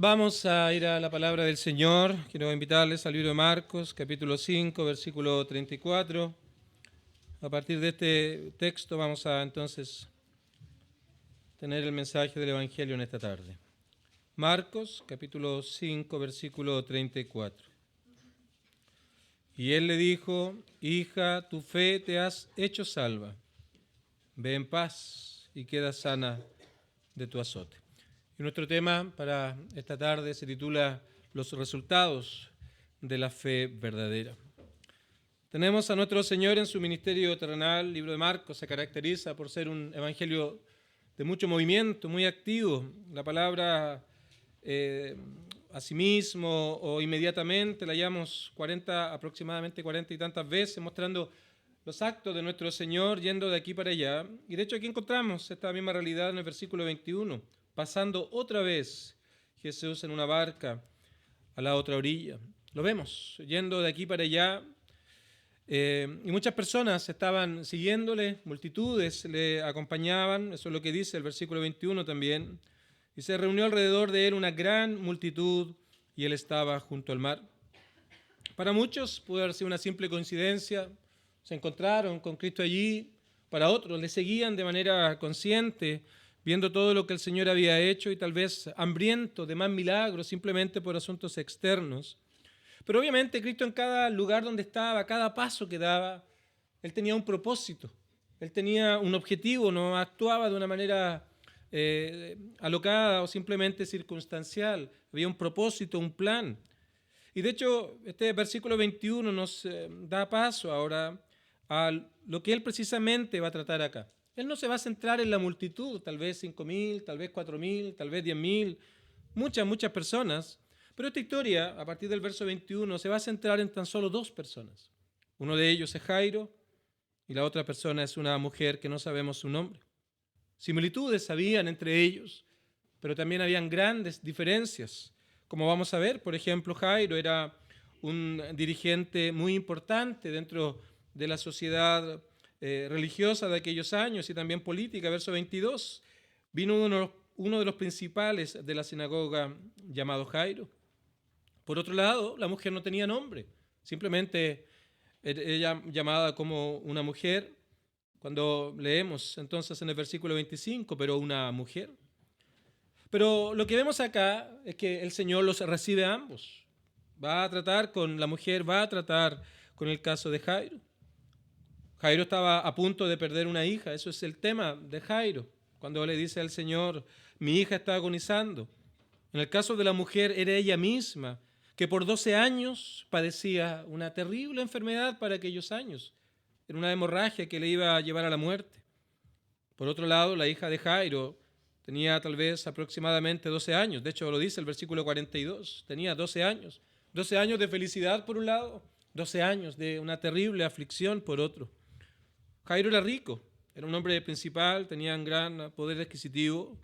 Vamos a ir a la palabra del Señor. Quiero invitarles al libro de Marcos, capítulo 5, versículo 34. A partir de este texto vamos a entonces tener el mensaje del Evangelio en esta tarde. Marcos, capítulo 5, versículo 34. Y él le dijo: Hija, tu fe te has hecho salva. Ve en paz y queda sana de tu azote. Y nuestro tema para esta tarde se titula Los resultados de la fe verdadera. Tenemos a nuestro Señor en su ministerio terrenal. El libro de Marcos se caracteriza por ser un evangelio de mucho movimiento, muy activo. La palabra asimismo o inmediatamente la hallamos aproximadamente 40 y tantas veces, mostrando los actos de nuestro Señor yendo de aquí para allá. Y de hecho aquí encontramos esta misma realidad en el versículo 21. Pasando otra vez Jesús en una barca a la otra orilla. Lo vemos, yendo de aquí para allá. Y muchas personas estaban siguiéndole, multitudes le acompañaban, eso es lo que dice el versículo 21 también. Y se reunió alrededor de él una gran multitud y él estaba junto al mar. Para muchos pudo haber sido una simple coincidencia, se encontraron con Cristo allí. Para otros le seguían de manera consciente, viendo todo lo que el Señor había hecho y tal vez hambriento de más milagros simplemente por asuntos externos. Pero obviamente Cristo en cada lugar donde estaba, cada paso que daba, Él tenía un propósito, Él tenía un objetivo, no actuaba de una manera alocada o simplemente circunstancial. Había un propósito, un plan. Y de hecho, este versículo 21 nos da paso ahora a lo que Él precisamente va a tratar acá. Él no se va a centrar en la multitud, tal vez 5.000, tal vez 4.000, tal vez 10.000, muchas personas. Pero esta historia, a partir del verso 21, se va a centrar en tan solo dos personas. Uno de ellos es Jairo y la otra persona es una mujer que no sabemos su nombre. Similitudes habían entre ellos, pero también habían grandes diferencias. Como vamos a ver, por ejemplo, Jairo era un dirigente muy importante dentro de la sociedad religiosa de aquellos años y también política. Verso 22, vino uno de los principales de la sinagoga llamado Jairo. Por otro lado, la mujer no tenía nombre, simplemente ella llamada como una mujer, cuando leemos entonces en el versículo 25, pero una mujer. Pero lo que vemos acá es que el Señor los recibe a ambos. Va a tratar con la mujer, va a tratar con el caso de Jairo. Jairo estaba a punto de perder una hija, eso es el tema de Jairo, cuando le dice al Señor: mi hija está agonizando. En el caso de la mujer era ella misma, que por 12 años padecía una terrible enfermedad para aquellos años. Era una hemorragia que le iba a llevar a la muerte. Por otro lado, la hija de Jairo tenía tal vez aproximadamente 12 años. De hecho, lo dice el versículo 42. Tenía 12 años. 12 años de felicidad por un lado, 12 años de una terrible aflicción por otro. Jairo era rico, era un hombre principal, tenía un gran poder adquisitivo.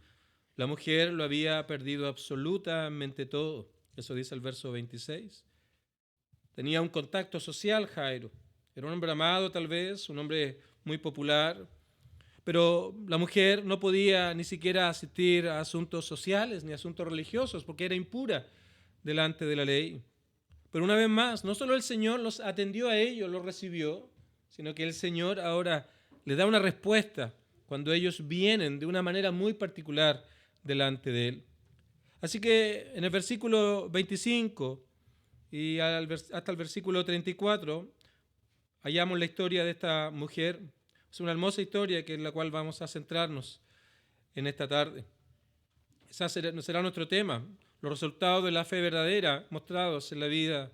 La mujer lo había perdido absolutamente todo. Eso dice el verso 26. Tenía un contacto social Jairo. Era un hombre amado tal vez, un hombre muy popular. Pero la mujer no podía ni siquiera asistir a asuntos sociales ni asuntos religiosos porque era impura delante de la ley. Pero una vez más, no solo el Señor los atendió a ellos, los recibió, sino que el Señor ahora le da una respuesta cuando ellos vienen de una manera muy particular delante de Él. Así que en el versículo 25 y hasta el versículo 34 hallamos la historia de esta mujer. Es una hermosa historia que en la cual vamos a centrarnos en esta tarde. Ese será nuestro tema, los resultados de la fe verdadera mostrados en la vida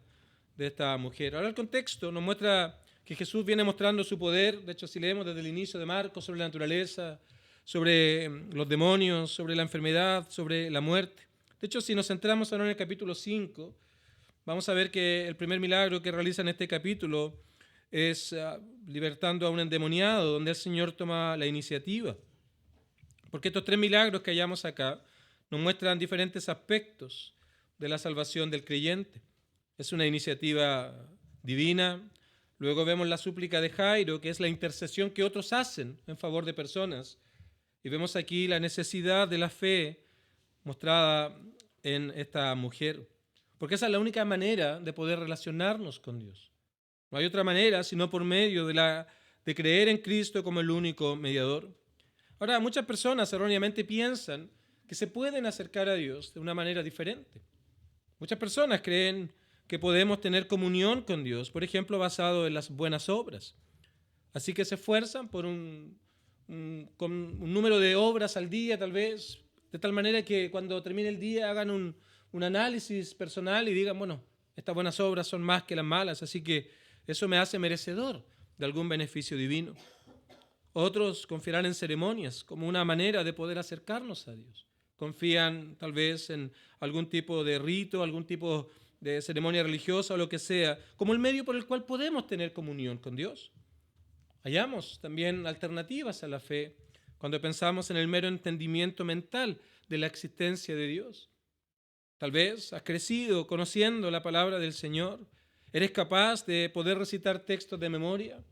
de esta mujer. Ahora el contexto nos muestra que Jesús viene mostrando su poder. De hecho, si leemos desde el inicio de Marcos sobre la naturaleza, sobre los demonios, sobre la enfermedad, sobre la muerte. De hecho, si nos centramos ahora en el capítulo 5, vamos a ver que el primer milagro que realiza en este capítulo es libertando a un endemoniado, donde el Señor toma la iniciativa. Porque estos tres milagros que hallamos acá nos muestran diferentes aspectos de la salvación del creyente. Es una iniciativa divina. Luego vemos la súplica de Jairo, que es la intercesión que otros hacen en favor de personas. Y vemos aquí la necesidad de la fe mostrada en esta mujer, porque esa es la única manera de poder relacionarnos con Dios. No hay otra manera sino por medio de creer en Cristo como el único mediador. Ahora, muchas personas erróneamente piensan que se pueden acercar a Dios de una manera diferente. Muchas personas creen que podemos tener comunión con Dios, por ejemplo, basado en las buenas obras. Así que se esfuerzan por con un número de obras al día, tal vez, de tal manera que cuando termine el día hagan un análisis personal y digan, bueno, estas buenas obras son más que las malas, así que eso me hace merecedor de algún beneficio divino. Otros confiarán en ceremonias como una manera de poder acercarnos a Dios. Confían tal vez en algún tipo de rito, algún tipo de ceremonia religiosa o lo que sea, como el medio por el cual podemos tener comunión con Dios. Hallamos también alternativas a la fe cuando pensamos en el mero entendimiento mental de la existencia de Dios. Tal vez has crecido conociendo la palabra del Señor, eres capaz de poder recitar textos de memoria,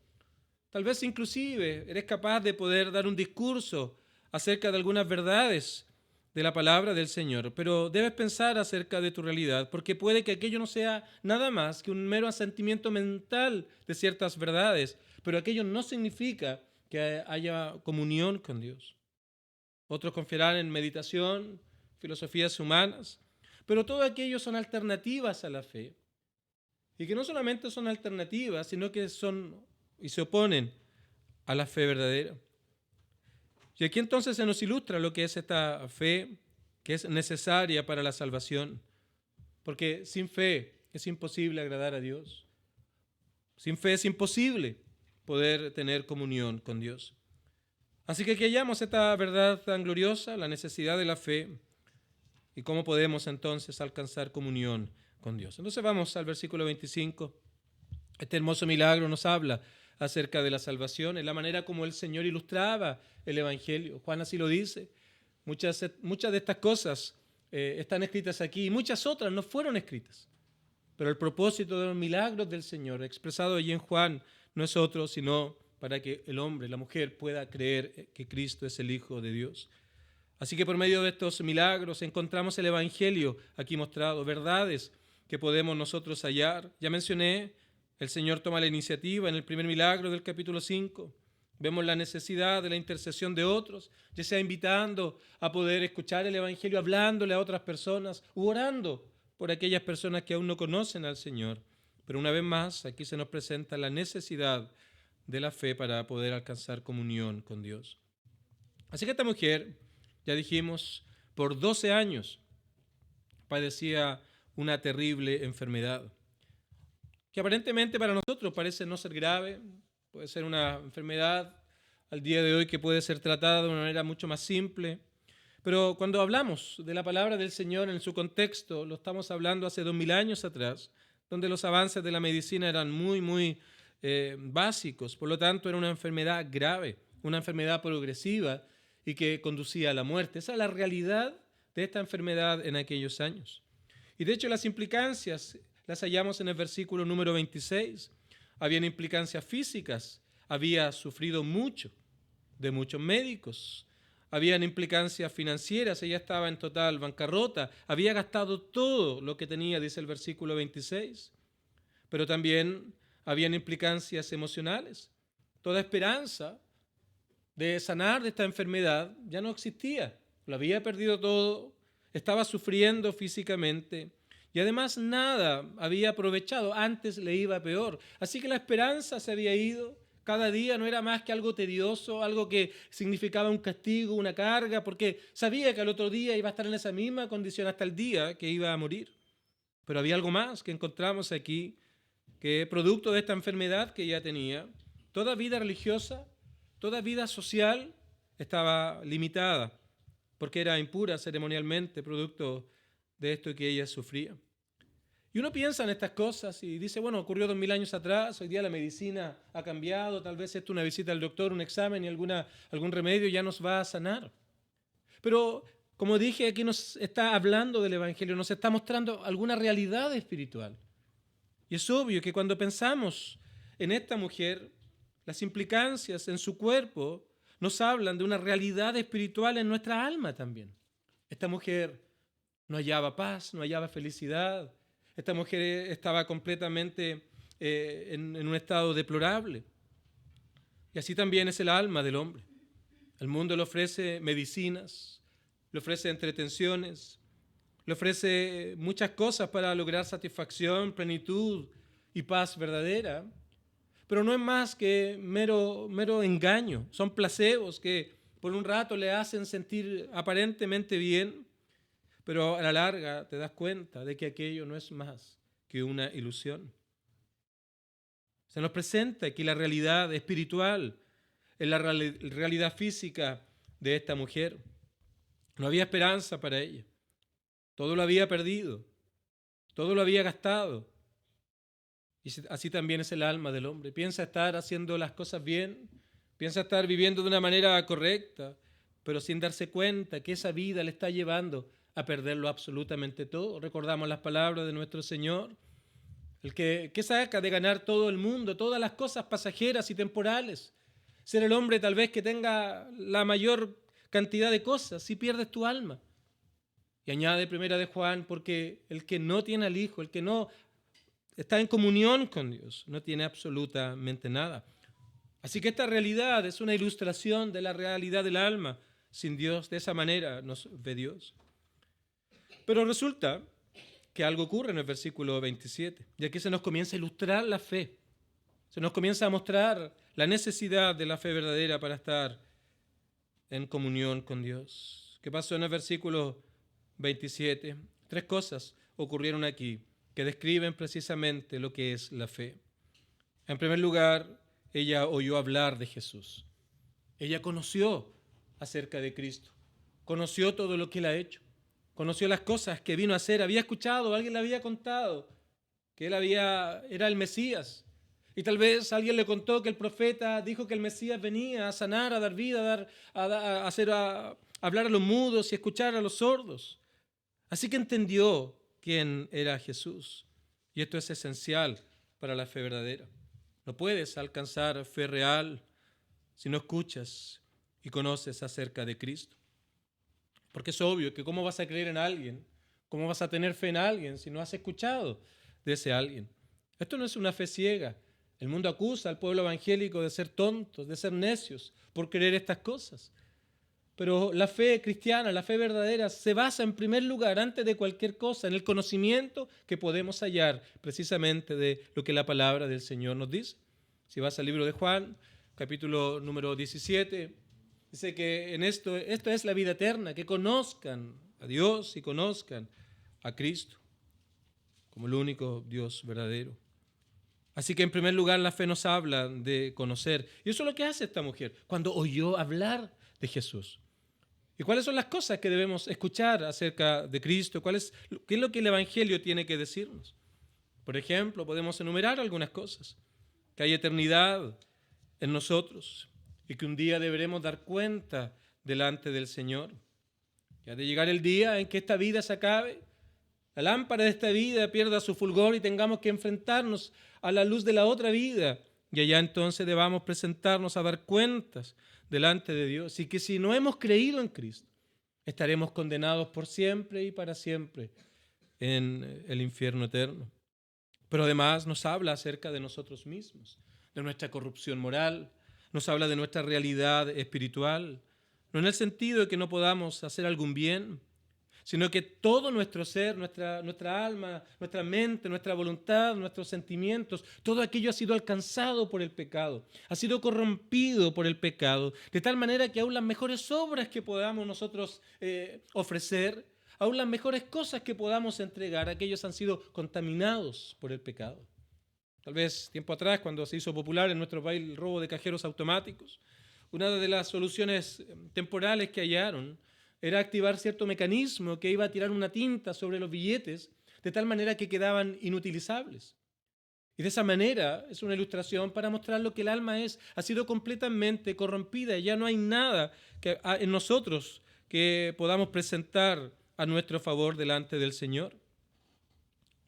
tal vez inclusive eres capaz de poder dar un discurso acerca de algunas verdades de la palabra del Señor, pero debes pensar acerca de tu realidad, porque puede que aquello no sea nada más que un mero asentimiento mental de ciertas verdades, pero aquello no significa que haya comunión con Dios. Otros confiarán en meditación, filosofías humanas, pero todo aquello son alternativas a la fe. Y que no solamente son alternativas, sino que son y se oponen a la fe verdadera. Y aquí entonces se nos ilustra lo que es esta fe que es necesaria para la salvación, porque sin fe es imposible agradar a Dios. Sin fe es imposible poder tener comunión con Dios. Así que aquí hallamos esta verdad tan gloriosa, la necesidad de la fe, y cómo podemos entonces alcanzar comunión con Dios. Entonces vamos al versículo 25. Este hermoso milagro nos habla acerca de la salvación, en la manera como el Señor ilustraba el Evangelio. Juan así lo dice. Muchas de estas cosas están escritas aquí y muchas otras no fueron escritas. Pero el propósito de los milagros del Señor, expresado allí en Juan, no es otro sino para que el hombre, la mujer, pueda creer que Cristo es el Hijo de Dios. Así que por medio de estos milagros encontramos el Evangelio aquí mostrado, verdades que podemos nosotros hallar. Ya mencioné, el Señor toma la iniciativa en el primer milagro del capítulo 5. Vemos la necesidad de la intercesión de otros, ya sea invitando a poder escuchar el Evangelio, hablándole a otras personas, u orando por aquellas personas que aún no conocen al Señor. Pero una vez más, aquí se nos presenta la necesidad de la fe para poder alcanzar comunión con Dios. Así que esta mujer, ya dijimos, por 12 años padecía una terrible enfermedad, que aparentemente para nosotros parece no ser grave, puede ser una enfermedad al día de hoy que puede ser tratada de una manera mucho más simple. Pero cuando hablamos de la palabra del Señor en su contexto, lo estamos hablando hace 2000 años atrás, donde los avances de la medicina eran muy básicos. Por lo tanto, era una enfermedad grave, una enfermedad progresiva y que conducía a la muerte. Esa es la realidad de esta enfermedad en aquellos años. Y de hecho las implicancias las hallamos en el versículo número 26. Habían implicancias físicas, había sufrido mucho de muchos médicos, habían implicancias financieras, ella estaba en total bancarrota, había gastado todo lo que tenía, dice el versículo 26, pero también habían implicancias emocionales. Toda esperanza de sanar de esta enfermedad ya no existía, lo había perdido todo, estaba sufriendo físicamente y además nada había aprovechado, antes le iba peor. Así que la esperanza se había ido. Cada día no era más que algo tedioso, algo que significaba un castigo, una carga, porque sabía que al otro día iba a estar en esa misma condición hasta el día que iba a morir. Pero había algo más que encontramos aquí, que producto de esta enfermedad que ella tenía, toda vida religiosa, toda vida social estaba limitada, porque era impura ceremonialmente, producto de esto que ella sufría. Y uno piensa en estas cosas y dice, bueno, ocurrió 2000 años atrás, hoy día la medicina ha cambiado, tal vez esto una visita al doctor, un examen y algún remedio ya nos va a sanar. Pero, como dije, aquí nos está hablando del Evangelio, nos está mostrando alguna realidad espiritual. Y es obvio que cuando pensamos en esta mujer, las implicancias en su cuerpo nos hablan de una realidad espiritual en nuestra alma también. Esta mujer No hallaba paz, no hallaba felicidad. Esta mujer estaba completamente en un estado deplorable. Y así también es el alma del hombre. El mundo le ofrece medicinas, le ofrece entretenciones, le ofrece muchas cosas para lograr satisfacción, plenitud y paz verdadera. Pero no es más que mero engaño. Son placebos que por un rato le hacen sentir aparentemente bien, pero a la larga te das cuenta de que aquello no es más que una ilusión. Se nos presenta que la realidad espiritual es la realidad física de esta mujer. No había esperanza para ella. Todo lo había perdido, todo lo había gastado. Y así también es el alma del hombre. Piensa estar haciendo las cosas bien, piensa estar viviendo de una manera correcta, pero sin darse cuenta que esa vida le está llevando a perderlo absolutamente todo. Recordamos las palabras de nuestro Señor. El que saca de ganar todo el mundo, todas las cosas pasajeras y temporales. Ser el hombre tal vez que tenga la mayor cantidad de cosas, si pierdes tu alma. Y añade primera de Juan, porque el que no tiene al Hijo, el que no está en comunión con Dios, no tiene absolutamente nada. Así que esta realidad es una ilustración de la realidad del alma. Sin Dios, de esa manera nos ve Dios. Pero resulta que algo ocurre en el versículo 27, y aquí se nos comienza a ilustrar la fe. Se nos comienza a mostrar la necesidad de la fe verdadera para estar en comunión con Dios. ¿Qué pasó en el versículo 27? Tres cosas ocurrieron aquí que describen precisamente lo que es la fe. En primer lugar, ella oyó hablar de Jesús. Ella conoció acerca de Cristo. Conoció todo lo que Él ha hecho. Conoció las cosas que vino a hacer. Había escuchado, alguien le había contado que era el Mesías. Y tal vez alguien le contó que el profeta dijo que el Mesías venía a sanar, a dar vida, a hablar a los mudos y escuchar a los sordos. Así que entendió quién era Jesús. Y esto es esencial para la fe verdadera. No puedes alcanzar fe real si no escuchas y conoces acerca de Cristo. Porque es obvio que cómo vas a creer en alguien, cómo vas a tener fe en alguien si no has escuchado de ese alguien. Esto no es una fe ciega. El mundo acusa al pueblo evangélico de ser tontos, de ser necios por creer estas cosas. Pero la fe cristiana, la fe verdadera, se basa en primer lugar, antes de cualquier cosa, en el conocimiento que podemos hallar precisamente de lo que la palabra del Señor nos dice. Si vas al libro de Juan, capítulo número 17, dice que en esto es la vida eterna, que conozcan a Dios y conozcan a Cristo como el único Dios verdadero. Así que en primer lugar la fe nos habla de conocer. Y eso es lo que hace esta mujer cuando oyó hablar de Jesús. ¿Y cuáles son las cosas que debemos escuchar acerca de Cristo? ¿Qué es lo que el Evangelio tiene que decirnos? Por ejemplo, podemos enumerar algunas cosas. Que hay eternidad en nosotros y que un día deberemos dar cuenta delante del Señor. Que ha de llegar el día en que esta vida se acabe, la lámpara de esta vida pierda su fulgor y tengamos que enfrentarnos a la luz de la otra vida. Y allá entonces debamos presentarnos a dar cuentas delante de Dios. Y que si no hemos creído en Cristo, estaremos condenados por siempre y para siempre en el infierno eterno. Pero además nos habla acerca de nosotros mismos, de nuestra corrupción moral, nos habla de nuestra realidad espiritual, no en el sentido de que no podamos hacer algún bien, sino que todo nuestro ser, nuestra alma, nuestra mente, nuestra voluntad, nuestros sentimientos, todo aquello ha sido alcanzado por el pecado, ha sido corrompido por el pecado, de tal manera que aún las mejores obras que podamos nosotros ofrecer, aún las mejores cosas que podamos entregar, aquellos han sido contaminados por el pecado. Tal vez tiempo atrás, cuando se hizo popular en nuestro país el robo de cajeros automáticos, una de las soluciones temporales que hallaron era activar cierto mecanismo que iba a tirar una tinta sobre los billetes de tal manera que quedaban inutilizables. Y de esa manera es una ilustración para mostrar lo que el alma es. Ha sido completamente corrompida y ya no hay nada en nosotros que podamos presentar a nuestro favor delante del Señor.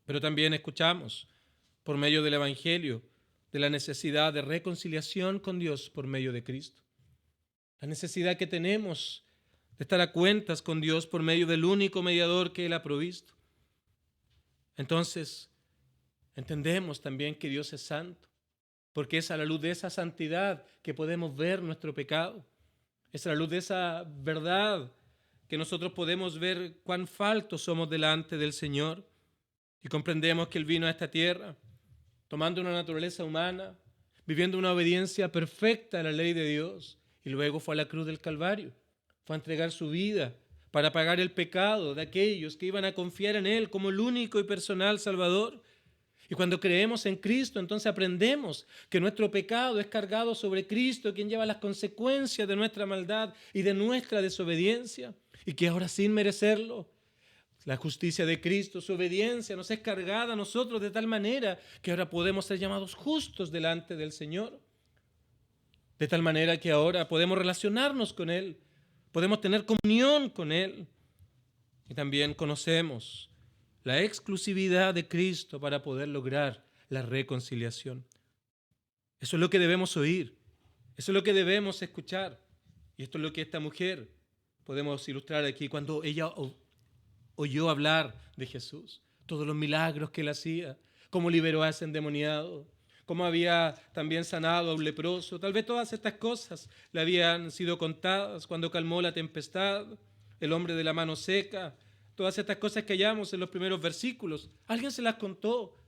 Pero también escuchamos por medio del Evangelio de la necesidad de reconciliación con Dios por medio de Cristo. La necesidad que tenemos de estar a cuentas con Dios por medio del único mediador que Él ha provisto. Entonces, entendemos también que Dios es santo, porque es a la luz de esa santidad que podemos ver nuestro pecado. Es a la luz de esa verdad que nosotros podemos ver cuán faltos somos delante del Señor y comprendemos que Él vino a esta tierra tomando una naturaleza humana, viviendo una obediencia perfecta a la ley de Dios, y luego fue a la cruz del Calvario, fue a entregar su vida para pagar el pecado de aquellos que iban a confiar en Él como el único y personal Salvador. Y cuando creemos en Cristo, entonces aprendemos que nuestro pecado es cargado sobre Cristo, quien lleva las consecuencias de nuestra maldad y de nuestra desobediencia, y que ahora sin merecerlo, la justicia de Cristo, su obediencia, nos es cargada a nosotros de tal manera que ahora podemos ser llamados justos delante del Señor. De tal manera que ahora podemos relacionarnos con Él, podemos tener comunión con Él. Y también conocemos la exclusividad de Cristo para poder lograr la reconciliación. Eso es lo que debemos oír, eso es lo que debemos escuchar. Y esto es lo que esta mujer podemos ilustrar aquí cuando ella oyó hablar de Jesús, todos los milagros que Él hacía, cómo liberó a ese endemoniado, cómo había también sanado a un leproso. Tal vez todas estas cosas le habían sido contadas cuando calmó la tempestad, el hombre de la mano seca, todas estas cosas que hallamos en los primeros versículos. Alguien se las contó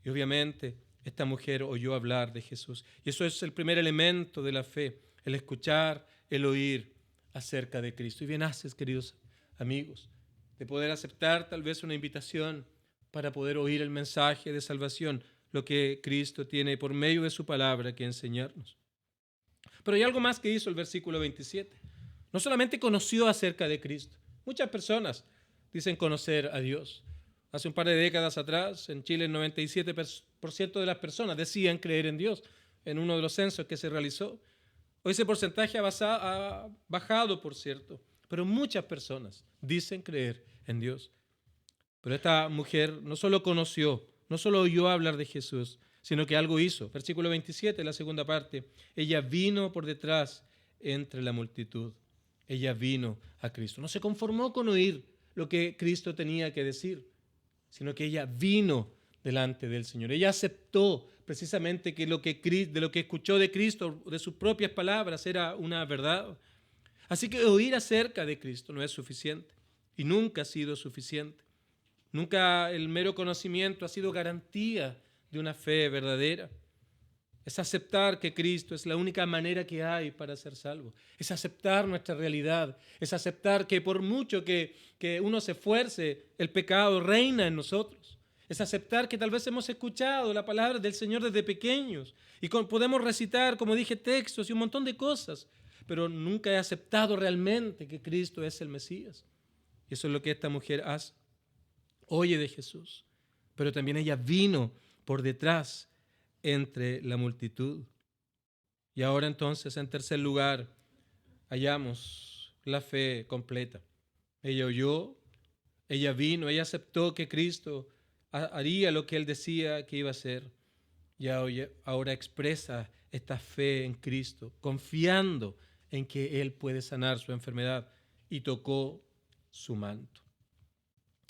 y obviamente esta mujer oyó hablar de Jesús. Y eso es el primer elemento de la fe, el escuchar, el oír acerca de Cristo. Y bien haces, queridos amigos, de poder aceptar tal vez una invitación para poder oír el mensaje de salvación, lo que Cristo tiene por medio de su palabra que enseñarnos. Pero hay algo más que hizo el versículo 27. No solamente conoció acerca de Cristo. Muchas personas dicen conocer a Dios. Hace un par de décadas atrás, en Chile, el 97% de las personas decían creer en Dios en uno de los censos que se realizó. Hoy ese porcentaje ha bajado, por cierto, pero muchas personas dicen creer en Dios. Pero esta mujer no solo conoció, no solo oyó hablar de Jesús, sino que algo hizo. Versículo 27, la segunda parte. Ella vino por detrás entre la multitud. Ella vino a Cristo. No se conformó con oír lo que Cristo tenía que decir, sino que ella vino delante del Señor. Ella aceptó precisamente que de lo que escuchó de Cristo, de sus propias palabras, era una verdad. Así que oír acerca de Cristo no es suficiente y nunca ha sido suficiente. Nunca el mero conocimiento ha sido garantía de una fe verdadera. Es aceptar que Cristo es la única manera que hay para ser salvo. Es aceptar nuestra realidad. Es aceptar que por mucho que uno se esfuerce, el pecado reina en nosotros. Es aceptar que tal vez hemos escuchado la palabra del Señor desde pequeños y podemos recitar, como dije, textos y un montón de cosas, pero nunca he aceptado realmente que Cristo es el Mesías. Y eso es lo que esta mujer hace. Oye de Jesús, pero también ella vino por detrás entre la multitud. Y ahora entonces, en tercer lugar, hallamos la fe completa. Ella oyó, ella vino, ella aceptó que Cristo haría lo que Él decía que iba a hacer. Y ahora expresa esta fe en Cristo, confiando en que Él puede sanar su enfermedad, y tocó su manto.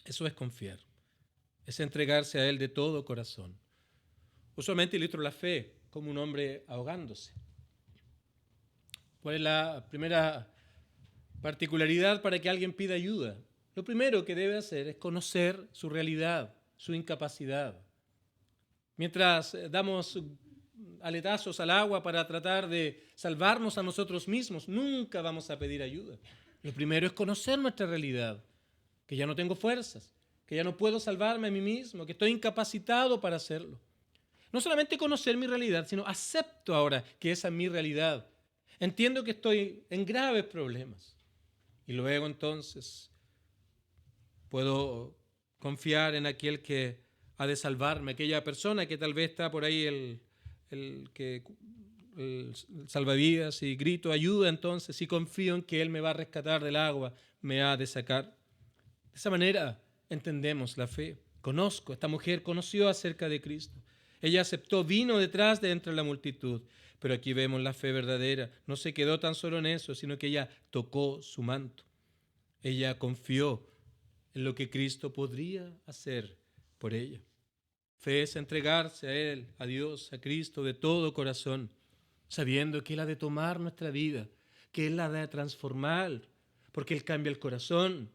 Eso es confiar, es entregarse a Él de todo corazón. Usualmente ilustro la fe como un hombre ahogándose. ¿Cuál es la primera particularidad para que alguien pida ayuda? Lo primero que debe hacer es conocer su realidad, su incapacidad. Mientras damos aletazos al agua para tratar de salvarnos a nosotros mismos, nunca vamos a pedir ayuda. Lo primero es conocer nuestra realidad, que ya no tengo fuerzas, que ya no puedo salvarme a mí mismo, que estoy incapacitado para hacerlo. No solamente conocer mi realidad, sino acepto ahora que esa es mi realidad. Entiendo que estoy en graves problemas. Y luego entonces puedo confiar en aquel que ha de salvarme, aquella persona que tal vez está por ahí el salvavidas, y grito ayuda entonces y confío en que Él me va a rescatar del agua, me ha de sacar. De esa manera entendemos la fe. Esta mujer conoció acerca de Cristo. Ella aceptó, vino detrás de entre la multitud. Pero aquí vemos la fe verdadera. No se quedó tan solo en eso, sino que ella tocó su manto. Ella confió en lo que Cristo podría hacer por ella. Fe es entregarse a Él, a Dios, a Cristo de todo corazón, sabiendo que Él ha de tomar nuestra vida, que Él la ha de transformar, porque Él cambia el corazón,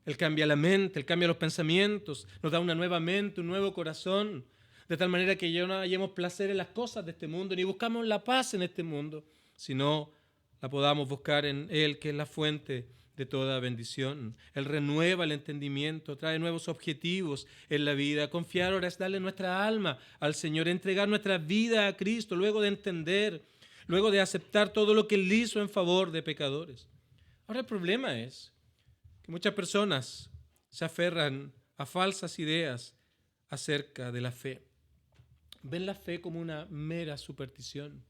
Él cambia la mente, Él cambia los pensamientos, nos da una nueva mente, un nuevo corazón, de tal manera que ya no hallemos placer en las cosas de este mundo, ni buscamos la paz en este mundo, sino la podamos buscar en Él, que es la fuente de toda bendición. Él renueva el entendimiento, trae nuevos objetivos en la vida. Confiar ahora es darle nuestra alma al Señor, entregar nuestra vida a Cristo, luego de entender, luego de aceptar todo lo que Él hizo en favor de pecadores. Ahora el problema es que muchas personas se aferran a falsas ideas acerca de la fe. Ven la fe como una mera superstición.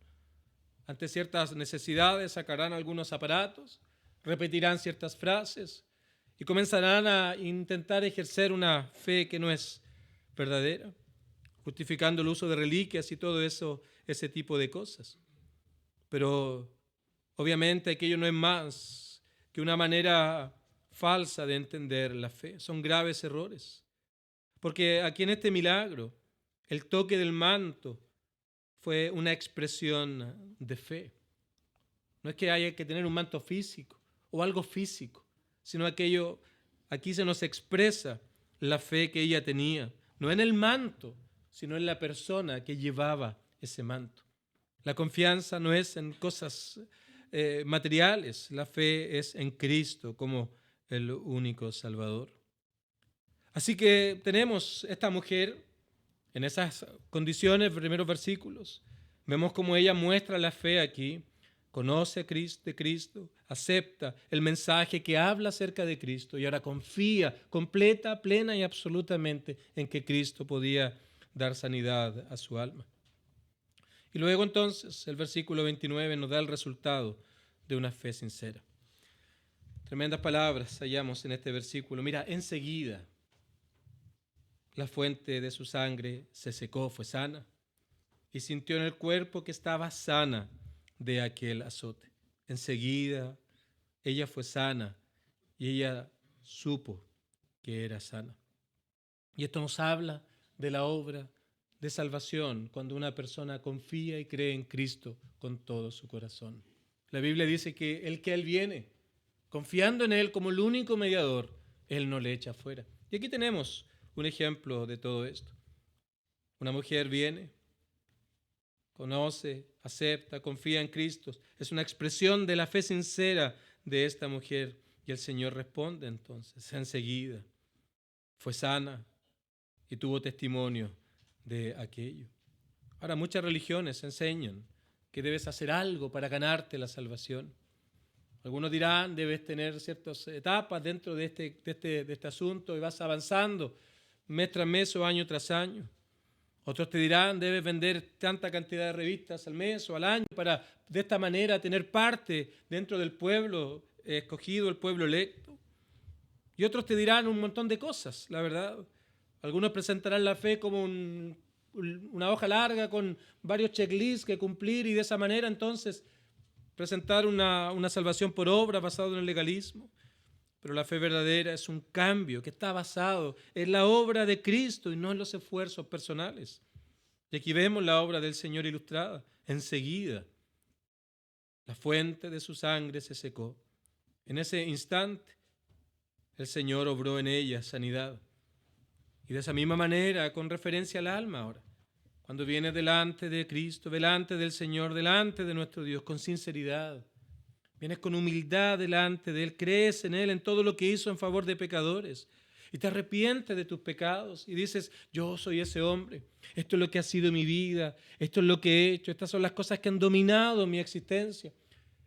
Ante ciertas necesidades sacarán algunos aparatos, repetirán ciertas frases y comenzarán a intentar ejercer una fe que no es verdadera, justificando el uso de reliquias y todo eso, ese tipo de cosas. Pero obviamente aquello no es más que una manera falsa de entender la fe. Son graves errores. Porque aquí en este milagro, el toque del manto fue una expresión de fe. No es que haya que tener un manto físico o algo físico, sino aquello, aquí se nos expresa la fe que ella tenía, no en el manto, sino en la persona que llevaba ese manto. La confianza no es en cosas materiales, la fe es en Cristo como el único Salvador. Así que tenemos esta mujer en esas condiciones, primeros versículos. Vemos cómo ella muestra la fe aquí, conoce a Cristo, acepta el mensaje que habla acerca de Cristo y ahora confía completa, plena y absolutamente en que Cristo podía dar sanidad a su alma. Y luego entonces el versículo 29 nos da el resultado de una fe sincera. Tremendas palabras hallamos en este versículo. Mira, enseguida la fuente de su sangre se secó, fue sana, y sintió en el cuerpo que estaba sana de aquel azote. Enseguida ella fue sana y ella supo que era sana. Y esto nos habla de la obra de salvación cuando una persona confía y cree en Cristo con todo su corazón. La Biblia dice que el que Él viene, confiando en Él como el único mediador, Él no le echa fuera. Y aquí tenemos un ejemplo de todo esto. Una mujer viene, conoce, acepta, confía en Cristo. Es una expresión de la fe sincera de esta mujer. Y el Señor responde entonces, enseguida. Fue sana y tuvo testimonio de aquello. Ahora, muchas religiones enseñan que debes hacer algo para ganarte la salvación. Algunos dirán, debes tener ciertas etapas dentro de este asunto y vas avanzando mes tras mes o año tras año. Otros te dirán, debes vender tanta cantidad de revistas al mes o al año para de esta manera tener parte dentro del pueblo escogido, el pueblo electo. Y otros te dirán un montón de cosas, la verdad. Algunos presentarán la fe como una hoja larga con varios checklists que cumplir y de esa manera entonces presentar una salvación por obra basado en el legalismo. Pero la fe verdadera es un cambio que está basado en la obra de Cristo y no en los esfuerzos personales. Y aquí vemos la obra del Señor ilustrada. Enseguida, la fuente de su sangre se secó. En ese instante, el Señor obró en ella sanidad. Y de esa misma manera, con referencia al alma ahora, cuando vienes delante de Cristo, delante del Señor, delante de nuestro Dios, con sinceridad, vienes con humildad delante de Él, crees en Él, en todo lo que hizo en favor de pecadores y te arrepientes de tus pecados y dices, yo soy ese hombre, esto es lo que ha sido mi vida, esto es lo que he hecho, estas son las cosas que han dominado mi existencia,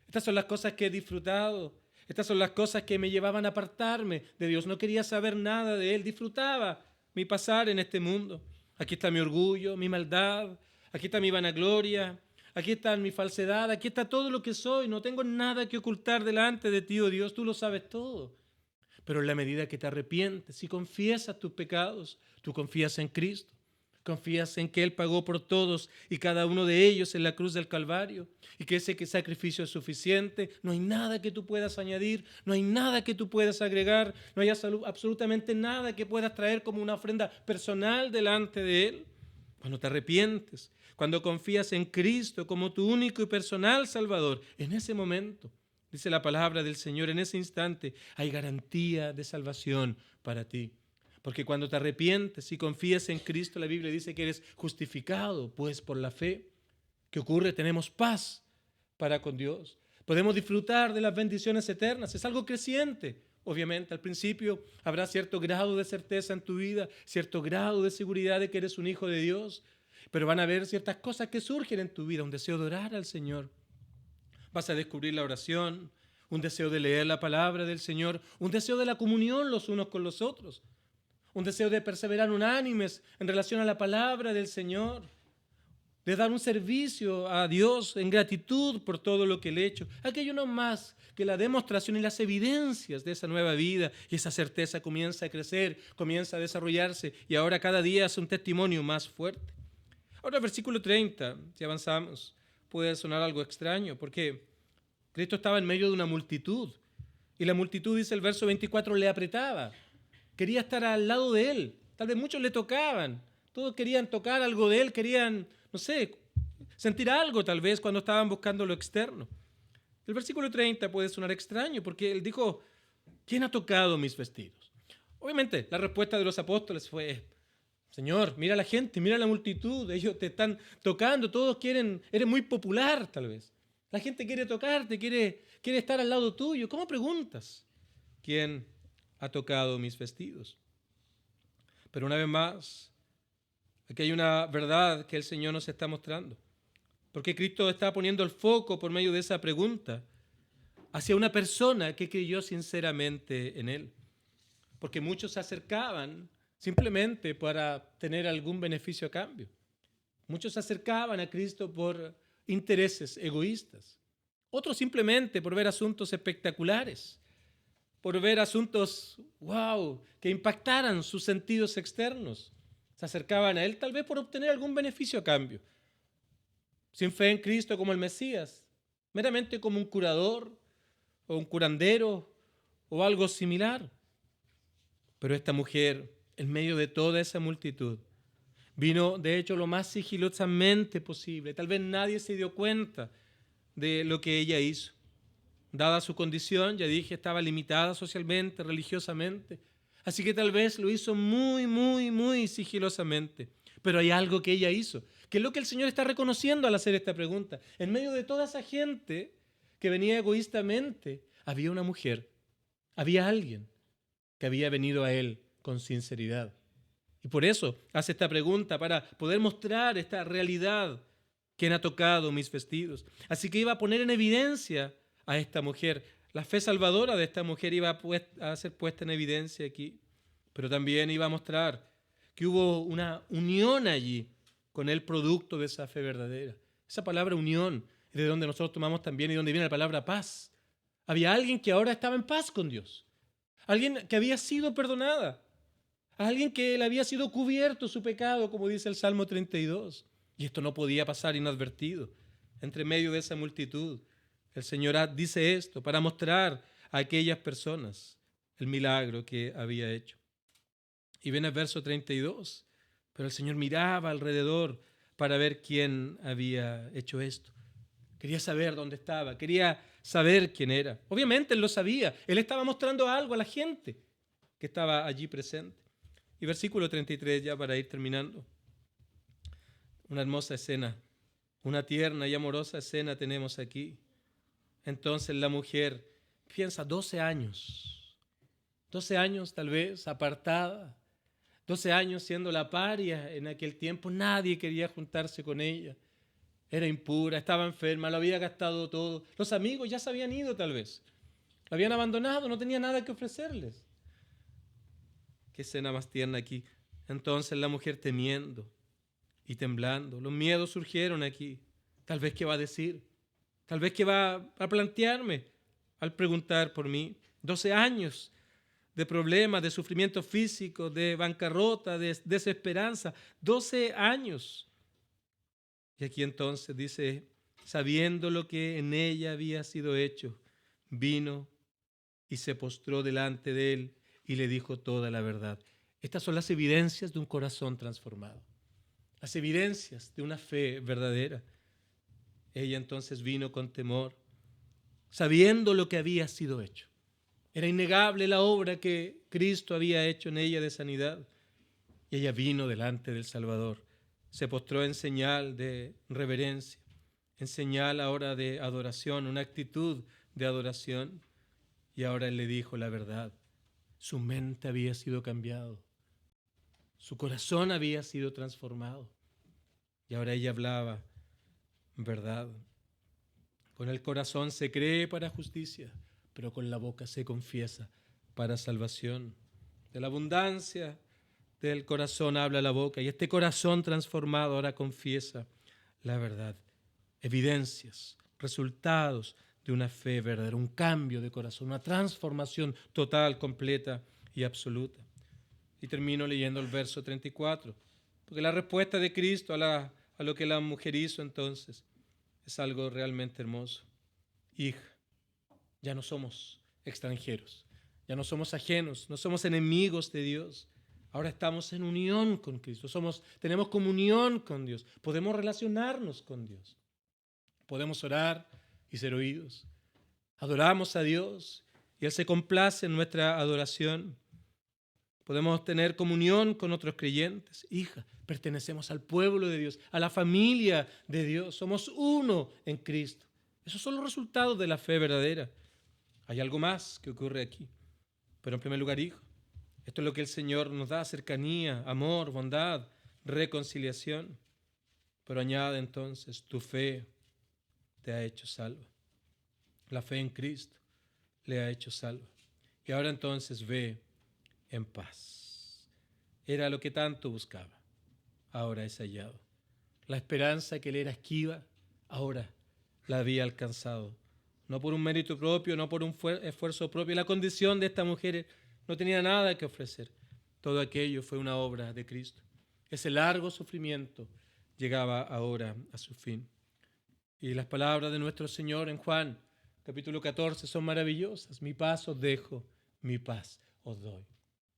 estas son las cosas que he disfrutado, estas son las cosas que me llevaban a apartarme de Dios, no quería saber nada de Él, disfrutaba mi pasar en este mundo. Aquí está mi orgullo, mi maldad, aquí está mi vanagloria, aquí está mi falsedad, aquí está todo lo que soy, no tengo nada que ocultar delante de ti, oh Dios, tú lo sabes todo. Pero en la medida que te arrepientes y confiesas tus pecados, tú confías en Cristo, ¿Confías en que Él pagó por todos y cada uno de ellos en la cruz del Calvario? Y que ese sacrificio es suficiente. No hay nada que tú puedas añadir, no hay nada que tú puedas agregar, no hay absolutamente nada que puedas traer como una ofrenda personal delante de Él. Cuando te arrepientes, cuando confías en Cristo como tu único y personal Salvador, en ese momento, dice la palabra del Señor, en ese instante hay garantía de salvación para ti. Porque cuando te arrepientes y confías en Cristo, la Biblia dice que eres justificado, pues por la fe. ¿Qué ocurre? Tenemos paz para con Dios. Podemos disfrutar de las bendiciones eternas. Es algo creciente. Obviamente, al principio habrá cierto grado de certeza en tu vida, cierto grado de seguridad de que eres un hijo de Dios, pero van a haber ciertas cosas que surgen en tu vida, un deseo de orar al Señor. Vas a descubrir la oración, un deseo de leer la palabra del Señor, un deseo de la comunión los unos con los otros, un deseo de perseverar unánimes en relación a la palabra del Señor, de dar un servicio a Dios en gratitud por todo lo que Él ha hecho. Aquello no más que la demostración y las evidencias de esa nueva vida, y esa certeza comienza a crecer, comienza a desarrollarse, y ahora cada día es un testimonio más fuerte. Ahora, versículo 30, si avanzamos, puede sonar algo extraño, porque Cristo estaba en medio de una multitud, y la multitud, dice el verso 24, le apretaba. Quería estar al lado de Él. Tal vez muchos le tocaban. Todos querían tocar algo de Él, querían, no sé, sentir algo tal vez cuando estaban buscando lo externo. El versículo 30 puede sonar extraño porque Él dijo, ¿quién ha tocado mis vestidos? Obviamente, la respuesta de los apóstoles fue, Señor, mira a la gente, mira a la multitud, ellos te están tocando, todos quieren, eres muy popular tal vez. La gente quiere tocarte, quiere estar al lado tuyo. ¿Cómo preguntas? ¿Quién ha tocado mis vestidos? Pero una vez más, aquí hay una verdad que el Señor nos está mostrando. Porque Cristo está poniendo el foco por medio de esa pregunta hacia una persona que creyó sinceramente en Él. Porque muchos se acercaban simplemente para tener algún beneficio a cambio. Muchos se acercaban a Cristo por intereses egoístas. Otros simplemente por ver asuntos espectaculares, por ver asuntos, wow, que impactaran sus sentidos externos. Se acercaban a Él tal vez por obtener algún beneficio a cambio. Sin fe en Cristo como el Mesías, meramente como un curador o un curandero o algo similar. Pero esta mujer, en medio de toda esa multitud, vino de hecho lo más sigilosamente posible. Tal vez nadie se dio cuenta de lo que ella hizo. Dada su condición, ya dije, estaba limitada socialmente, religiosamente. Así que tal vez lo hizo muy sigilosamente. Pero hay algo que ella hizo, que es lo que el Señor está reconociendo al hacer esta pregunta. En medio de toda esa gente que venía egoístamente, había una mujer, había alguien que había venido a Él con sinceridad. Y por eso hace esta pregunta, para poder mostrar esta realidad. ¿Quién ha tocado mis vestidos? Así que iba a poner en evidencia a esta mujer. La fe salvadora de esta mujer iba a ser puesta en evidencia aquí. Pero también iba a mostrar que hubo una unión allí con el producto de esa fe verdadera. Esa palabra unión es de donde nosotros tomamos también y donde viene la palabra paz. Había alguien que ahora estaba en paz con Dios. Alguien que había sido perdonada. Alguien que le había sido cubierto su pecado, como dice el Salmo 32. Y esto no podía pasar inadvertido. Entre medio de esa multitud, el Señor dice esto para mostrar a aquellas personas el milagro que había hecho. Y ven el verso 32. Pero el Señor miraba alrededor para ver quién había hecho esto. Quería saber dónde estaba, quería saber quién era. Obviamente Él lo sabía. Él estaba mostrando algo a la gente que estaba allí presente. Y versículo 33, ya para ir terminando. Una hermosa escena, una tierna y amorosa escena tenemos aquí. Entonces la mujer piensa 12 años tal vez apartada, 12 años siendo la paria en aquel tiempo, nadie quería juntarse con ella. Era impura, estaba enferma, lo había gastado todo. Los amigos ya se habían ido tal vez, la habían abandonado, no tenía nada que ofrecerles. Qué escena más tierna aquí. Entonces la mujer temiendo y temblando. Los miedos surgieron aquí. Tal vez qué va a decir. Tal vez qué va a plantearme al preguntar por mí. 12 años de problemas, de sufrimiento físico, de bancarrota, de desesperanza. 12 años. Y aquí entonces dice, sabiendo lo que en ella había sido hecho, vino y se postró delante de él y le dijo toda la verdad. Estas son las evidencias de un corazón transformado, las evidencias de una fe verdadera. Ella entonces vino con temor, sabiendo lo que había sido hecho. Era innegable la obra que Cristo había hecho en ella de sanidad. Y ella vino delante del Salvador, se postró en señal de reverencia, en señal ahora de adoración, una actitud de adoración. Y ahora él le dijo la verdad. Su mente había sido cambiado, su corazón había sido transformado. Y ahora ella hablaba verdad. Con el corazón se cree para justicia, pero con la boca se confiesa para salvación. De la abundancia del corazón habla la boca, y este corazón transformado ahora confiesa la verdad. Evidencias, resultados de una fe verdadera, un cambio de corazón, una transformación total, completa y absoluta. Y termino leyendo el verso 34, porque la respuesta de Cristo a lo que la mujer hizo entonces es algo realmente hermoso. Hija, ya no somos extranjeros, ya no somos ajenos, no somos enemigos de Dios. Ahora estamos en unión con Cristo, tenemos comunión con Dios, podemos relacionarnos con Dios, podemos orar y ser oídos. Adoramos a Dios y Él se complace en nuestra adoración. Podemos tener comunión con otros creyentes. Hija, pertenecemos al pueblo de Dios, a la familia de Dios. Somos uno en Cristo. Esos son los resultados de la fe verdadera. Hay algo más que ocurre aquí. Pero en primer lugar, hijo, esto es lo que el Señor nos da: cercanía, amor, bondad, reconciliación. Pero añade entonces, tu fe te ha hecho salva. La fe en Cristo le ha hecho salva. Y ahora entonces ve en paz. Era lo que tanto buscaba. Ahora es hallado. La esperanza que él era esquiva, ahora la había alcanzado. No por un mérito propio, no por un esfuerzo propio. La condición de esta mujer no tenía nada que ofrecer. Todo aquello fue una obra de Cristo. Ese largo sufrimiento llegaba ahora a su fin. Y las palabras de nuestro Señor en Juan, capítulo 14, son maravillosas. Mi paz os dejo, mi paz os doy.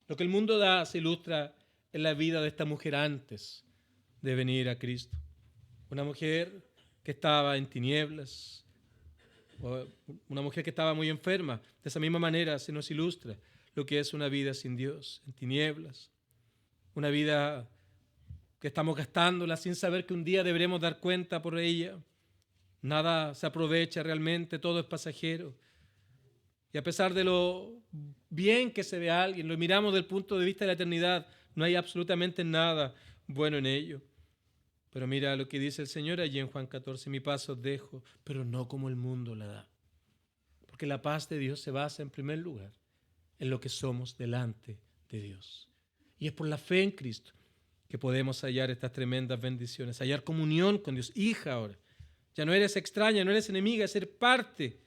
Lo que el mundo da se ilustra en la vida de esta mujer antes de venir a Cristo. Una mujer que estaba en tinieblas, una mujer que estaba muy enferma. De esa misma manera se nos ilustra lo que es una vida sin Dios, en tinieblas. Una vida que estamos gastándola sin saber que un día deberemos dar cuenta por ella. Nada se aprovecha realmente, todo es pasajero. Y a pesar de lo bien que se ve a alguien, lo miramos desde el punto de vista de la eternidad, no hay absolutamente nada bueno en ello. Pero mira lo que dice el Señor allí en Juan 14, mi paz os dejo, pero no como el mundo la da. Porque la paz de Dios se basa en primer lugar en lo que somos delante de Dios. Y es por la fe en Cristo que podemos hallar estas tremendas bendiciones, hallar comunión con Dios. Hija, ahora, ya no eres extraña, no eres enemiga, es ser parte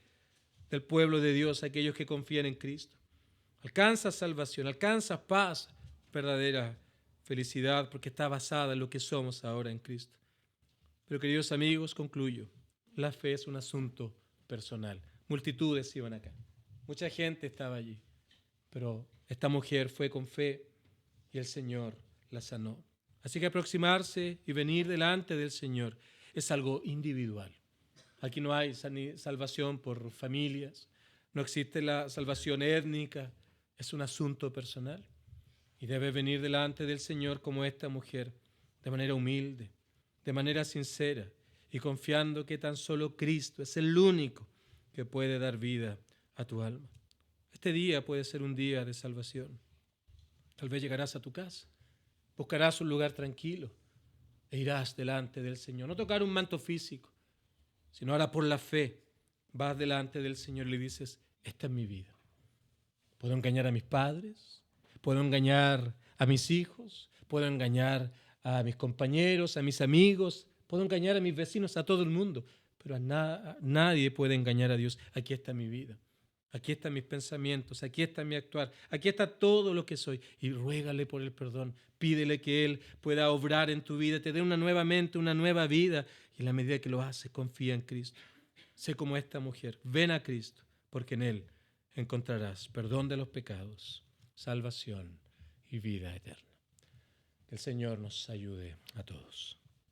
del pueblo de Dios, aquellos que confían en Cristo. Alcanzas salvación, alcanzas paz, verdadera felicidad, porque está basada en lo que somos ahora en Cristo. Pero queridos amigos, concluyo. La fe es un asunto personal. Multitudes iban acá. Mucha gente estaba allí. Pero esta mujer fue con fe y el Señor la sanó. Así que aproximarse y venir delante del Señor es algo individual. Aquí no hay salvación por familias, no existe la salvación étnica, es un asunto personal. Y debe venir delante del Señor como esta mujer, de manera humilde, de manera sincera y confiando que tan solo Cristo es el único que puede dar vida a tu alma. Este día puede ser un día de salvación. Tal vez llegarás a tu casa, buscarás un lugar tranquilo e irás delante del Señor. No tocar un manto físico, sino ahora por la fe vas delante del Señor y le dices, esta es mi vida. Puedo engañar a mis padres, puedo engañar a mis hijos, puedo engañar a mis compañeros, a mis amigos, puedo engañar a mis vecinos, a todo el mundo, pero nadie puede engañar a Dios. Aquí está mi vida. Aquí están mis pensamientos, aquí está mi actuar, aquí está todo lo que soy. Y ruégale por el perdón. Pídele que Él pueda obrar en tu vida, te dé una nueva mente, una nueva vida. Y en la medida que lo haces, confía en Cristo. Sé como esta mujer. Ven a Cristo, porque en Él encontrarás perdón de los pecados, salvación y vida eterna. Que el Señor nos ayude a todos.